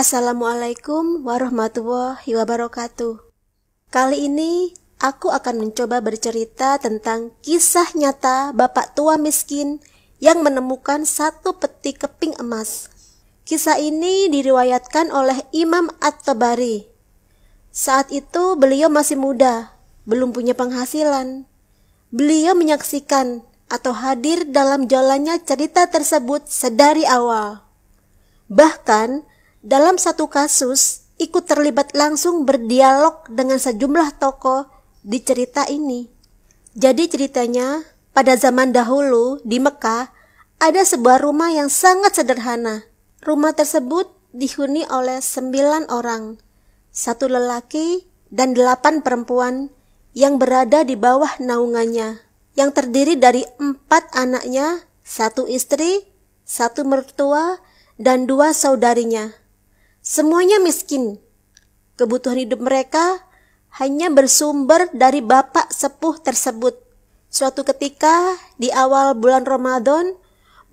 Assalamualaikum warahmatullahi wabarakatuh. Kali ini aku akan mencoba bercerita tentang kisah nyata bapak tua miskin yang menemukan satu peti keping emas. Kisah ini diriwayatkan oleh Imam At-Tabari. Saat itu beliau masih muda, belum punya penghasilan. Beliau menyaksikan atau hadir dalam jalannya cerita tersebut sedari awal. Bahkan dalam satu kasus, ikut terlibat langsung berdialog dengan sejumlah tokoh di cerita ini. Jadi ceritanya, pada zaman dahulu di Mekah, ada sebuah rumah yang sangat sederhana. Rumah tersebut dihuni oleh 9 orang, 1 lelaki dan 8 perempuan yang berada di bawah naungannya, yang terdiri dari 4 anaknya, 1 istri, 1 mertua, dan 2 saudarinya. Semuanya miskin. Kebutuhan hidup mereka hanya bersumber dari bapak sepuh tersebut. Suatu ketika di awal bulan Ramadan,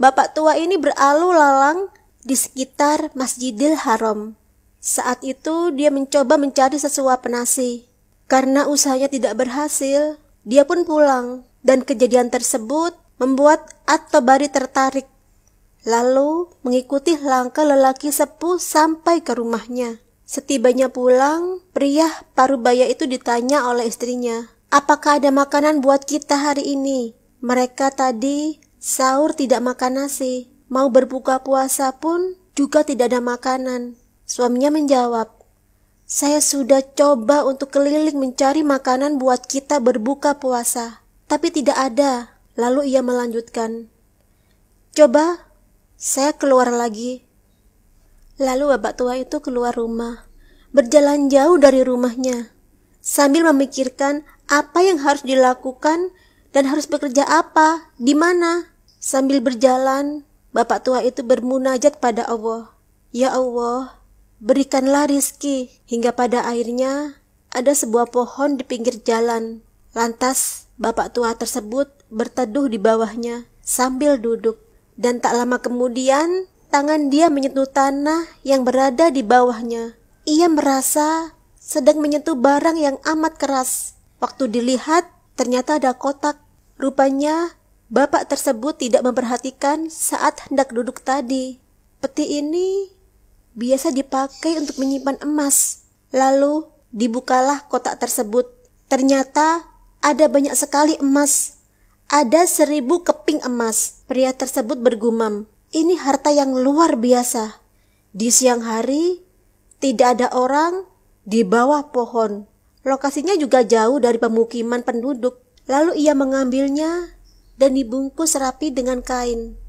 bapak tua ini berlalu lalang di sekitar Masjidil Haram. Saat itu dia mencoba mencari sesuap nasi. Karena usahanya tidak berhasil, dia pun pulang. Dan kejadian tersebut membuat At-Tabari tertarik. Lalu mengikuti langkah lelaki sepuh sampai ke rumahnya. Setibanya pulang, pria parubaya itu ditanya oleh istrinya, "Apakah ada makanan buat kita hari ini?" Mereka tadi sahur tidak makan nasi, mau berbuka puasa pun juga tidak ada makanan. Suaminya menjawab, "Saya sudah coba untuk keliling mencari makanan buat kita berbuka puasa, tapi tidak ada." Lalu ia melanjutkan, "Coba saya keluar lagi." Lalu bapak tua itu keluar rumah, berjalan jauh dari rumahnya, sambil memikirkan apa yang harus dilakukan dan harus bekerja apa, di mana. Sambil berjalan, bapak tua itu bermunajat pada Allah, "Ya Allah, berikanlah rizki." Hingga pada akhirnya ada sebuah pohon di pinggir jalan. Lantas bapak tua tersebut berteduh di bawahnya sambil duduk. Dan tak lama kemudian, tangan dia menyentuh tanah yang berada di bawahnya. Ia merasa sedang menyentuh barang yang amat keras. Waktu dilihat, ternyata ada kotak. Rupanya, bapak tersebut tidak memperhatikan saat hendak duduk tadi. Peti ini biasa dipakai untuk menyimpan emas. Lalu, dibukalah kotak tersebut. Ternyata, ada banyak sekali emas. Ada 1000 keping emas. Pria tersebut bergumam, "Ini harta yang luar biasa." Di siang hari, tidak ada orang di bawah pohon. Lokasinya juga jauh dari pemukiman penduduk. Lalu ia mengambilnya dan dibungkus rapi dengan kain.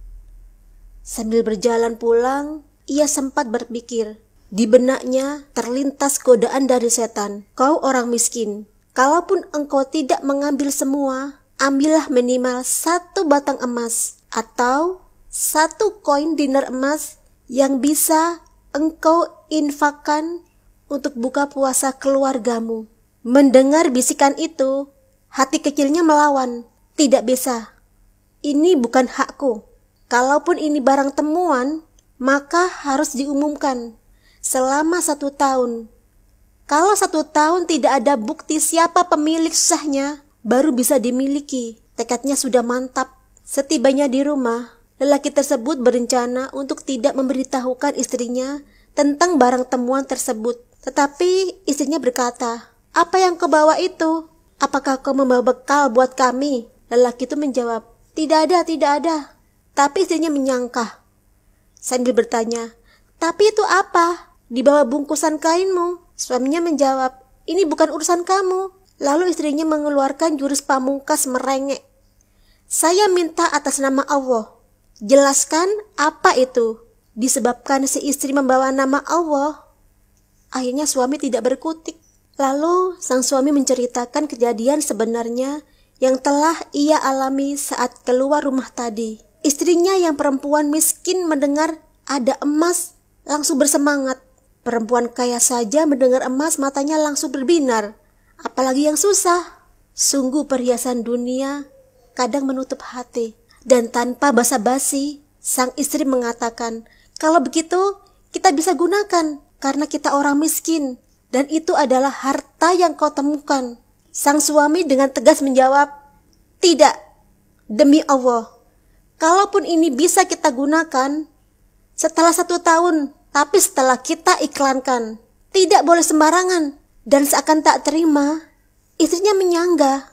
Sambil berjalan pulang, ia sempat berpikir. Di benaknya terlintas godaan dari setan. "Kau orang miskin, kalaupun engkau tidak mengambil semua, ambillah minimal 1 batang emas atau 1 koin dinar emas yang bisa engkau infakkan untuk buka puasa keluargamu." Mendengar bisikan itu, hati kecilnya melawan. "Tidak bisa. Ini bukan hakku. Kalaupun ini barang temuan, maka harus diumumkan selama 1 tahun. Kalau 1 tahun tidak ada bukti siapa pemilik sahnya, baru bisa dimiliki." Tekadnya sudah mantap. Setibanya di rumah, lelaki tersebut berencana untuk tidak memberitahukan istrinya tentang barang temuan tersebut. Tetapi istrinya berkata, "Apa yang kau bawa itu? Apakah kau membawa bekal buat kami?" Lelaki itu menjawab, tidak ada." Tapi istrinya menyangka sambil bertanya, "Tapi itu apa? Di bawah bungkusan kainmu." Suaminya menjawab, "Ini bukan urusan kamu." Lalu istrinya mengeluarkan jurus pamungkas merengek, "Saya minta atas nama Allah, jelaskan apa itu." Disebabkan si istri membawa nama Allah, akhirnya suami tidak berkutik. Lalu sang suami menceritakan kejadian sebenarnya yang telah ia alami saat keluar rumah tadi. Istrinya yang perempuan miskin mendengar ada emas langsung bersemangat. Perempuan kaya saja mendengar emas matanya langsung berbinar. Apalagi yang susah. Sungguh perhiasan dunia kadang menutup hati. Dan tanpa basa-basi, sang istri mengatakan, "Kalau begitu, kita bisa gunakan." karena kita orang miskin, dan itu adalah harta yang kau temukan. Sang suami dengan tegas menjawab, tidak, demi Allah. Kalaupun ini bisa kita gunakan setelah 1 tahun, tapi setelah kita iklankan, tidak boleh sembarangan. Dan seakan tak terima, istrinya menyangga.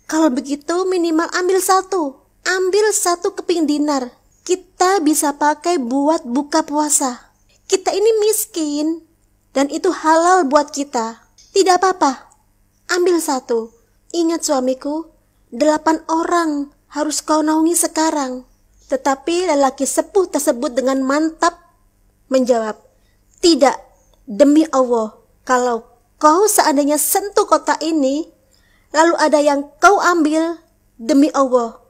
Kalau begitu minimal ambil 1 keping dinar. Kita bisa pakai buat buka puasa. Kita ini miskin dan itu halal buat kita. Tidak apa-apa, ambil 1. Ingat suamiku, 8 orang harus kau naungi sekarang. Tetapi lelaki sepuh tersebut dengan mantap menjawab, tidak, demi Allah, kalau kau seandainya sentuh kotak ini, lalu ada yang kau ambil, demi Allah,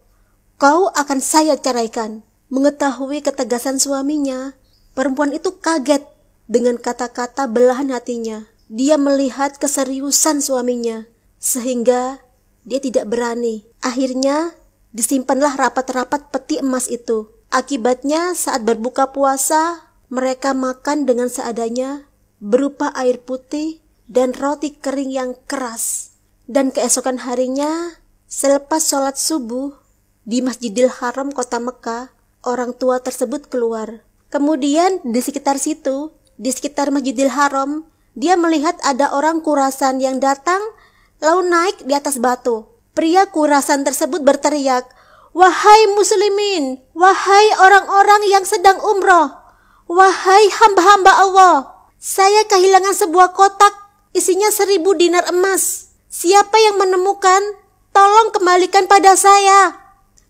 kau akan saya ceraikan. Mengetahui ketegasan suaminya, perempuan itu kaget dengan kata-kata belahan hatinya. Dia melihat keseriusan suaminya, sehingga dia tidak berani. Akhirnya, disimpanlah rapat-rapat peti emas itu. Akibatnya, saat berbuka puasa, mereka makan dengan seadanya, berupa air putih dan roti kering yang keras. Dan keesokan harinya, selepas sholat subuh, di Masjidil Haram kota Mekah, orang tua tersebut keluar. Kemudian di sekitar situ, di sekitar Masjidil Haram, dia melihat ada orang Khurasan yang datang lalu naik di atas batu. Pria Khurasan tersebut berteriak, wahai muslimin, wahai orang-orang yang sedang umroh, wahai hamba-hamba Allah, saya kehilangan sebuah kotak isinya 1000 dinar emas. Siapa yang menemukan, tolong kembalikan pada saya.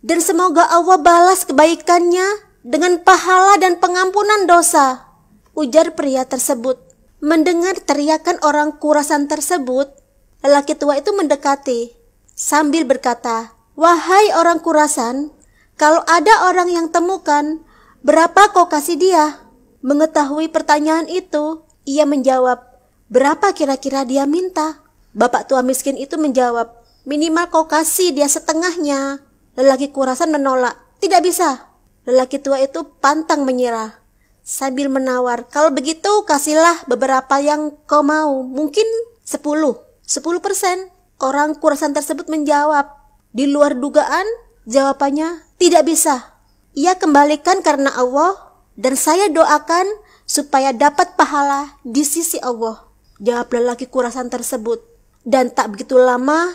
Dan semoga Allah balas kebaikannya dengan pahala dan pengampunan dosa, ujar pria tersebut. Mendengar teriakan orang Khurasan tersebut, lelaki tua itu mendekati sambil berkata, wahai orang Khurasan, kalau ada orang yang temukan, berapa kau kasih dia? Mengetahui pertanyaan itu, ia menjawab, berapa kira-kira dia minta? Bapak tua miskin itu menjawab, minimal kau kasih dia setengahnya. Lelaki Khurasan menolak, tidak bisa. Lelaki tua itu pantang menyerah sambil menawar, kalau begitu kasihlah beberapa yang kau mau, mungkin 10%. Orang Khurasan tersebut menjawab, di luar dugaan, jawabannya tidak bisa. Ia kembalikan karena Allah dan saya doakan supaya dapat pahala di sisi Allah, jawab lelaki Khurasan tersebut. Dan tak begitu lama,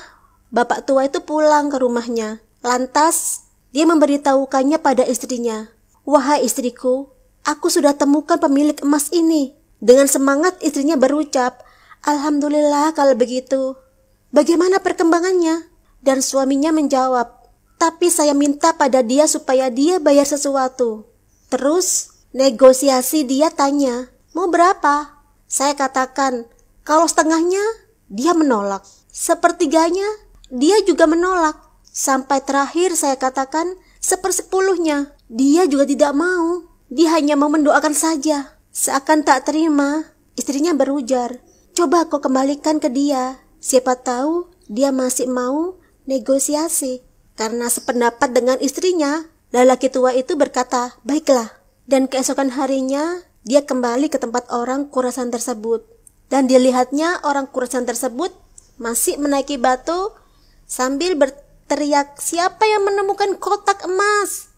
bapak tua itu pulang ke rumahnya. Lantas, dia memberitahukannya pada istrinya. Wahai istriku, aku sudah temukan pemilik emas ini. Dengan semangat istrinya berucap, alhamdulillah kalau begitu. Bagaimana perkembangannya? Dan suaminya menjawab, tapi saya minta pada dia supaya dia bayar sesuatu. Terus, negosiasi dia tanya, mau berapa? Saya katakan, kalau setengahnya, dia menolak. Sepertiganya, dia juga menolak. Sampai terakhir saya katakan 1/10-nya. Dia juga tidak mau. Dia hanya mau mendoakan saja. Seakan tak terima, istrinya berujar, coba kau kembalikan ke dia. Siapa tahu dia masih mau negosiasi. Karena sependapat dengan istrinya, lelaki tua itu berkata, baiklah. Dan keesokan harinya, dia kembali ke tempat orang Khurasan tersebut. Dan dilihatnya orang Khurasan tersebut masih menaiki batu sambil berteriak, siapa yang menemukan kotak emas?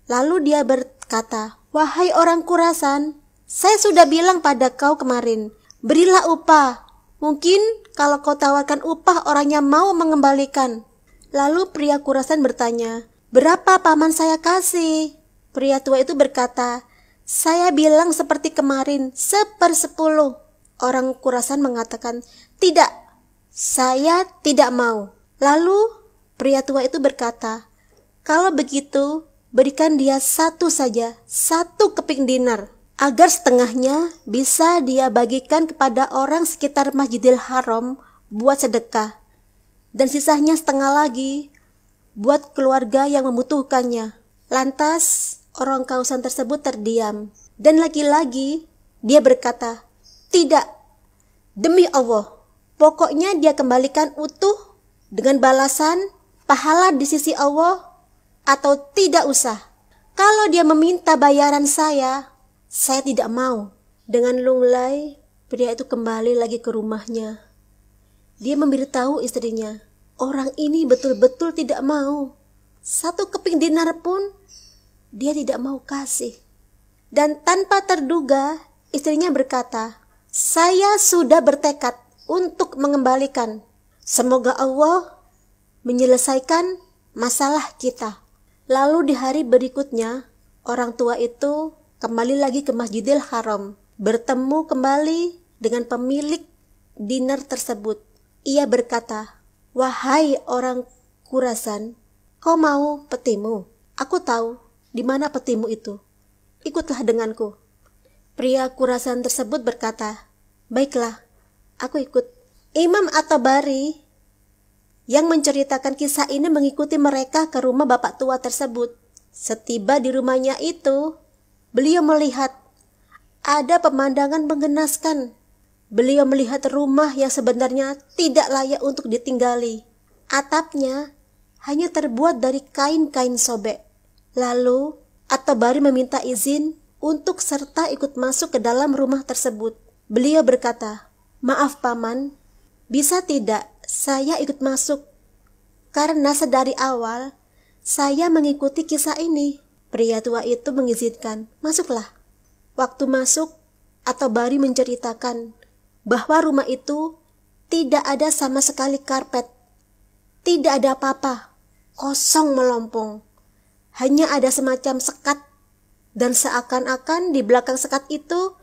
Lalu dia berkata, wahai orang Khurasan, saya sudah bilang pada kau kemarin, berilah upah. Mungkin kalau kau tawarkan upah orangnya mau mengembalikan. Lalu pria Khurasan bertanya, berapa paman saya kasih? Pria tua itu berkata, saya bilang seperti kemarin, 1/10. Orang Khurasan mengatakan, tidak, saya tidak mau. Lalu pria tua itu berkata, kalau begitu berikan dia 1 saja, 1 keping dinar, agar setengahnya bisa dia bagikan kepada orang sekitar Masjidil Haram buat sedekah, dan sisanya setengah lagi buat keluarga yang membutuhkannya. Lantas orang Khurasan tersebut terdiam, dan lagi-lagi dia berkata, tidak, demi Allah, pokoknya dia kembalikan utuh dengan balasan pahala di sisi Allah atau tidak usah. Kalau dia meminta bayaran saya tidak mau. Dengan lunglai, pria itu kembali lagi ke rumahnya. Dia memberitahu istrinya, orang ini betul-betul tidak mau. 1 keping dinar pun dia tidak mau kasih. Dan tanpa terduga, istrinya berkata, saya sudah bertekad untuk mengembalikan. Semoga Allah menyelesaikan masalah kita. Lalu di hari berikutnya, orang tua itu kembali lagi ke Masjidil Haram, bertemu kembali dengan pemilik dinar tersebut. Ia berkata, wahai orang Khurasan, kau mau petimu? Aku tahu di mana petimu itu. Ikutlah denganku. Pria Khurasan tersebut berkata, baiklah, aku ikut. Imam At-Tabari yang menceritakan kisah ini mengikuti mereka ke rumah bapak tua tersebut. Setiba di rumahnya itu, beliau melihat ada pemandangan menggenaskan. Beliau melihat rumah yang sebenarnya tidak layak untuk ditinggali. Atapnya hanya terbuat dari kain-kain sobek. Lalu At-Tabari meminta izin untuk serta ikut masuk ke dalam rumah tersebut. Beliau berkata, maaf paman, bisa tidak saya ikut masuk? Karena sedari awal saya mengikuti kisah ini. Pria tua itu mengizinkan, masuklah. Waktu masuk, At-Tabari menceritakan bahwa rumah itu tidak ada sama sekali karpet. Tidak ada apa-apa, kosong melompong. Hanya ada semacam sekat, dan seakan-akan di belakang sekat itu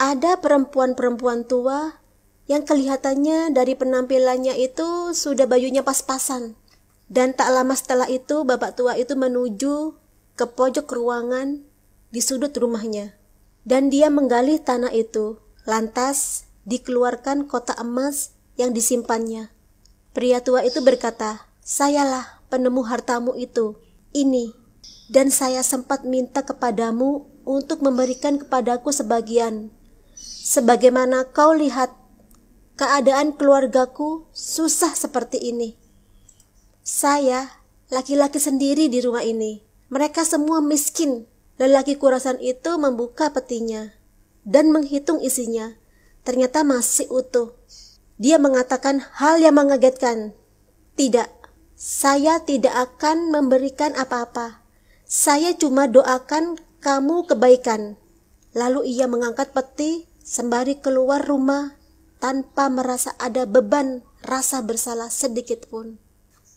ada perempuan-perempuan tua yang kelihatannya dari penampilannya itu sudah bajunya pas-pasan. Dan tak lama setelah itu bapak tua itu menuju ke pojok ruangan di sudut rumahnya. Dan dia menggali tanah itu. Lantas dikeluarkan kotak emas yang disimpannya. Pria tua itu berkata, sayalah penemu hartamu itu, ini. Dan saya sempat minta kepadamu untuk memberikan kepadaku sebagian. Sebagaimana kau lihat, keadaan keluargaku susah seperti ini. Saya laki-laki sendiri di rumah ini. Mereka semua miskin. Lelaki Khurasan itu membuka petinya dan menghitung isinya. Ternyata masih utuh. Dia mengatakan hal yang mengagetkan. Tidak, saya tidak akan memberikan apa-apa. Saya cuma doakan kamu kebaikan. Lalu ia mengangkat peti sembari keluar rumah tanpa merasa ada beban rasa bersalah sedikit pun.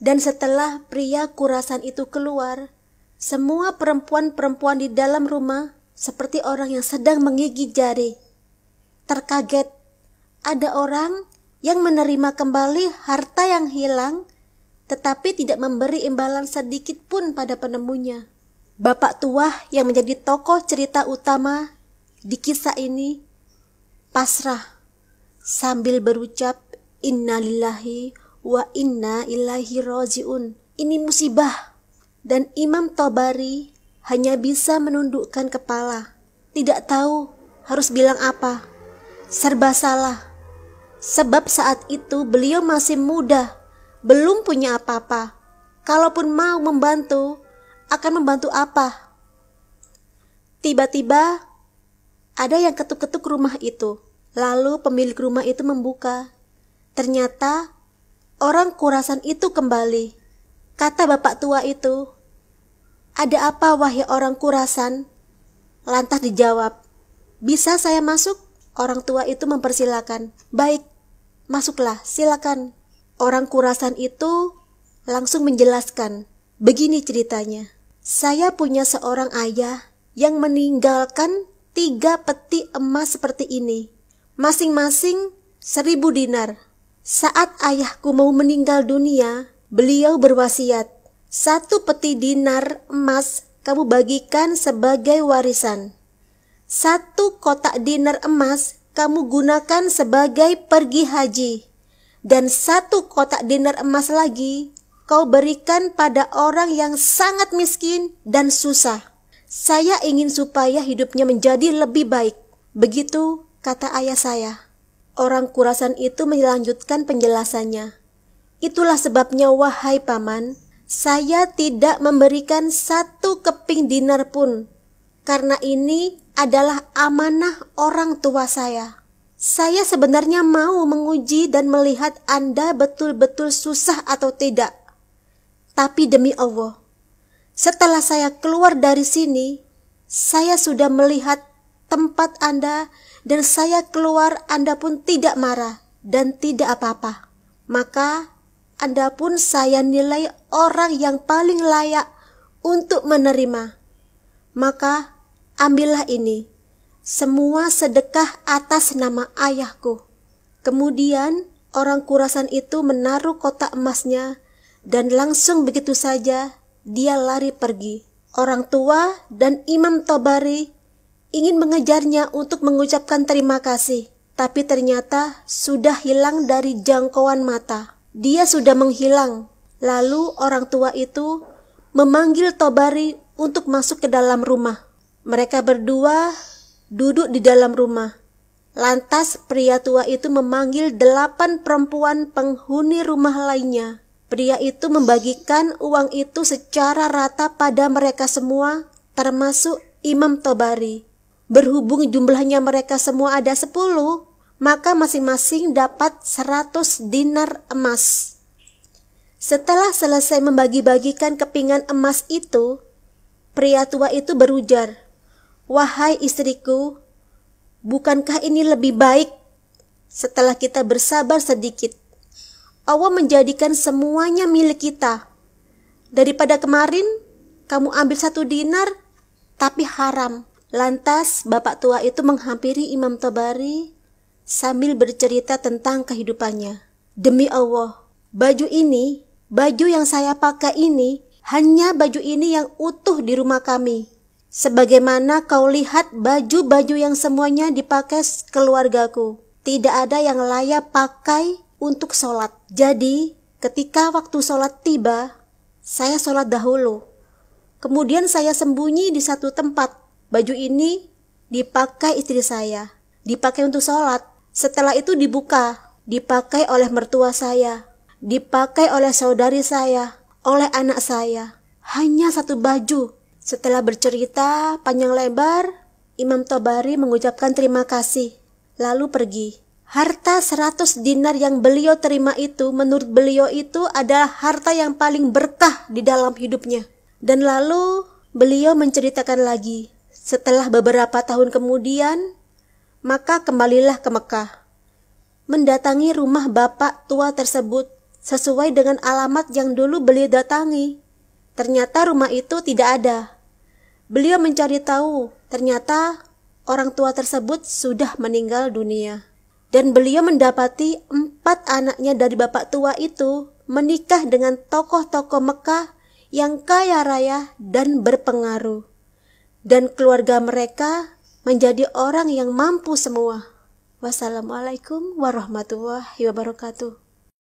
Dan setelah pria Khurasan itu keluar, semua perempuan-perempuan di dalam rumah seperti orang yang sedang menggigit jari. Terkaget, ada orang yang menerima kembali harta yang hilang, tetapi tidak memberi imbalan sedikit pun pada penemunya. Bapak tua yang menjadi tokoh cerita utama di kisah ini pasrah sambil berucap, innalillahi wa inna ilaihi rajiun. Ini musibah. Dan Imam Tabari hanya bisa menundukkan kepala. Tidak tahu harus bilang apa. Serba salah. Sebab saat itu beliau masih muda, belum punya apa-apa. Kalaupun mau membantu, akan membantu apa? Tiba-tiba ada yang ketuk-ketuk rumah itu. Lalu pemilik rumah itu membuka. Ternyata orang Khurasan itu kembali. Kata bapak tua itu, ada apa wahai orang Khurasan? Lantas dijawab, bisa saya masuk? Orang tua itu mempersilakan. Baik, masuklah, silakan. Orang Khurasan itu langsung menjelaskan. Begini ceritanya, saya punya seorang ayah yang meninggalkan 3 peti emas seperti ini. Masing-masing 1000 dinar. Saat ayahku mau meninggal dunia, beliau berwasiat, 1 peti dinar emas kamu bagikan sebagai warisan. 1 kotak dinar emas kamu gunakan sebagai pergi haji. Dan 1 kotak dinar emas lagi kau berikan pada orang yang sangat miskin dan susah. Saya ingin supaya hidupnya menjadi lebih baik. Begitu kata ayah saya. Orang Khurasan itu melanjutkan penjelasannya. Itulah sebabnya wahai paman, saya tidak memberikan 1 keping dinar pun. Karena ini adalah amanah orang tua saya. Saya sebenarnya mau menguji dan melihat Anda betul-betul susah atau tidak. Tapi demi Allah, setelah saya keluar dari sini, saya sudah melihat tempat Anda dan saya keluar, Anda pun tidak marah dan tidak apa-apa. Maka Anda pun saya nilai orang yang paling layak untuk menerima. Maka ambillah ini, semua sedekah atas nama ayahku. Kemudian orang Khurasan itu menaruh kotak emasnya dan langsung begitu saja dia lari pergi. Orang tua dan Imam Tabari ingin mengejarnya untuk mengucapkan terima kasih, tapi ternyata sudah hilang dari jangkauan mata. Dia sudah menghilang. Lalu orang tua itu memanggil Tabari untuk masuk ke dalam rumah. Mereka berdua duduk di dalam rumah. Lantas pria tua itu memanggil 8 perempuan penghuni rumah lainnya. Pria itu membagikan uang itu secara rata pada mereka semua, termasuk Imam Tabari. Berhubung jumlahnya mereka semua ada 10, maka masing-masing dapat 100 dinar emas. Setelah selesai membagi-bagikan kepingan emas itu, pria tua itu berujar, "Wahai istriku, bukankah ini lebih baik setelah kita bersabar sedikit? Allah menjadikan semuanya milik kita. Daripada kemarin kamu ambil 1 dinar tapi haram." Lantas bapak tua itu menghampiri Imam Tabari sambil bercerita tentang kehidupannya. "Demi Allah, baju yang saya pakai ini, hanya baju ini yang utuh di rumah kami. Sebagaimana kau lihat baju-baju yang semuanya dipakai keluargaku. Tidak ada yang layak pakai untuk sholat. Jadi ketika waktu sholat tiba, saya sholat dahulu. Kemudian saya sembunyi di satu tempat. Baju ini dipakai istri saya, dipakai untuk sholat. Setelah itu dibuka, dipakai oleh mertua saya, dipakai oleh saudari saya, oleh anak saya. Hanya 1 baju." Setelah bercerita panjang lebar, Imam Tabari mengucapkan terima kasih, lalu pergi. Harta 100 dinar yang beliau terima itu, menurut beliau itu adalah harta yang paling berkah di dalam hidupnya. Dan lalu beliau menceritakan lagi, setelah beberapa tahun kemudian, maka kembalilah ke Mekah, mendatangi rumah bapak tua tersebut sesuai dengan alamat yang dulu beliau datangi. Ternyata rumah itu tidak ada. Beliau mencari tahu, ternyata orang tua tersebut sudah meninggal dunia. Dan beliau mendapati 4 anaknya dari bapak tua itu menikah dengan tokoh-tokoh Mekah yang kaya raya dan berpengaruh. Dan keluarga mereka menjadi orang yang mampu semua. Wassalamualaikum warahmatullahi wabarakatuh.